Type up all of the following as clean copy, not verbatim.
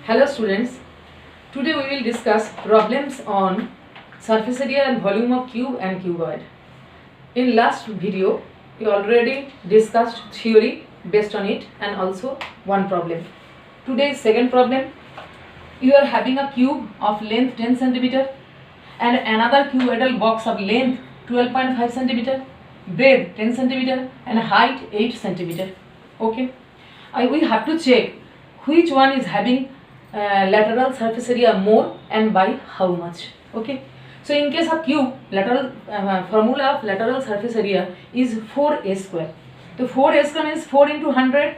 Hello students, today we will discuss problems on surface area and volume of cube and cuboid. In last video, we already discussed theory based on it and also one problem. Today's second problem, you are having a cube of length 10 cm and another cuboidal box of length 12.5 cm, breadth 10 cm and height 8 cm. Okay, we have to check which one is having lateral surface area more and by how much. Okay, so in case of cube, lateral formula of lateral surface area is 4a square. So 4a square means 4 into 100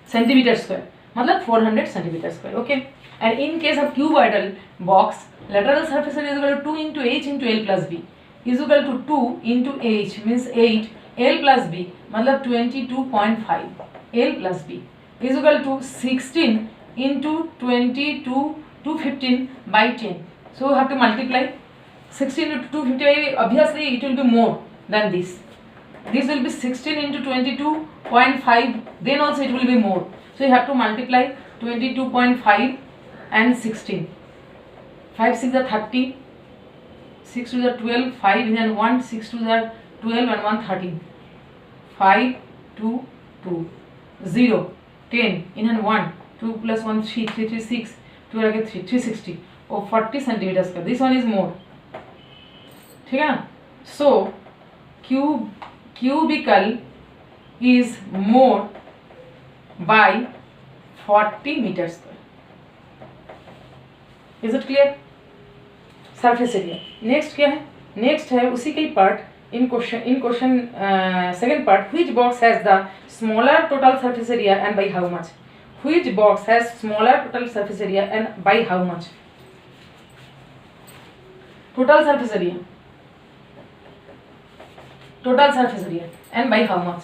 centimeter square, matlab 400 centimeter square. Okay, and in case of cuboidal box, lateral surface area is equal to 2 into h into l plus b is equal to 2 into h means 8, l plus b matlab 22.5, l plus b is equal to 16 into 22 215 by 10. So we have to multiply 16 into 250. Obviously it will be more than this. This will be 16 into 22.5, then also it will be more. So you have to multiply 22.5 and 16. 5 6 are 30, 6 2 are 12, 5 in and 1, 6 2 are 12 and 1 13. 5 2 2 0 10 in and 1, 2 plus 1 3 3 3 6, 2 again 3 360 or 40 centimeters square. This one is more. ठीक है ना? So cubical is more by 40 meters square. Is it clear? Surface area. Next क्या है? Next है उसी के part in question second part, which box has the smaller total surface area and by how much? Which box has smaller total surface area and by how much? Total surface area and by how much?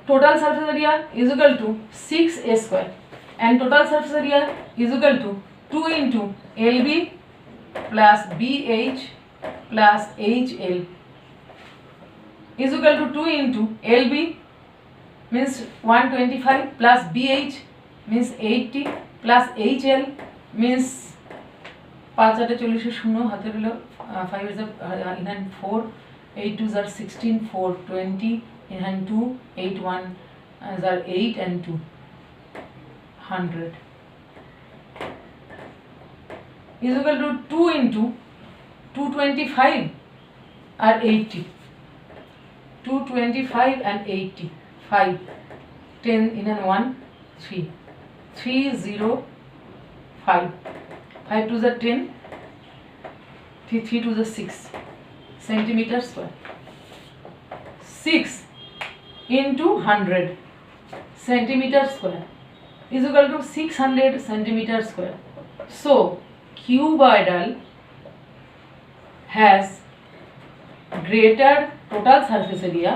Total surface area is equal to 6a square and total surface area is equal to 2 into LB plus BH plus HL is equal to 2 into LB means 125 plus BH means 80 plus HL means 5 8 40 শূন্য হাতে হলো 5 is in hand 4, 8 2s are 16, 4 20 in hand 2, 8 1 are 8 and 2 100 is equal to 2 into 225 are 80, 225 and 80, 5 10 in and 1 3 3 0 5 5 2s are 10, 3 2s are 6 centimeter square. 6 into 100 centimeter square is equal to 600 centimeter square. So cuboidal has greater total surface area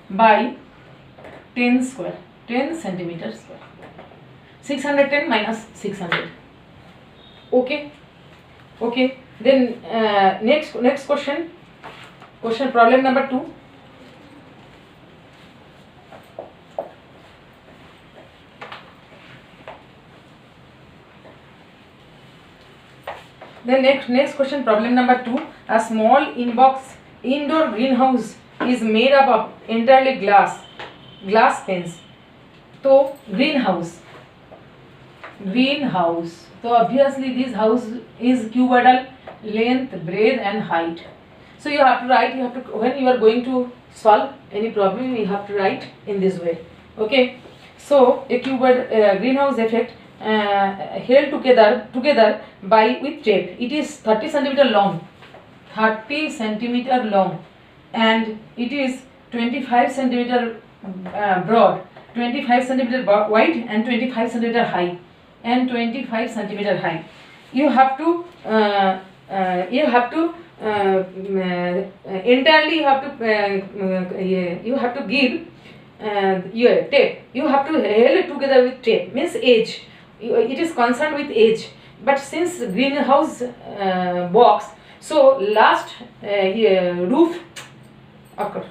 by 10 square, 10 centimeter square. 610 minus 600. Okay. Then next question problem number 2. Then next question problem number 2. A small indoor greenhouse is made up of entirely glass panes. So greenhouse. So obviously this house is cuboidal, length, breadth and height. So you have to write, when you are going to solve any problem, you have to write in this way. Okay. So a cuboid greenhouse effect held together by with tape. It is 30 centimeter long, and it is 25 centimeter broad, 25 centimeter wide and 25 centimeter high and 25 centimeter high. You have to entirely you have to give your tape. You have to hold it together with tape, means edge. It is concerned with edge. But since greenhouse box So last roof, of course,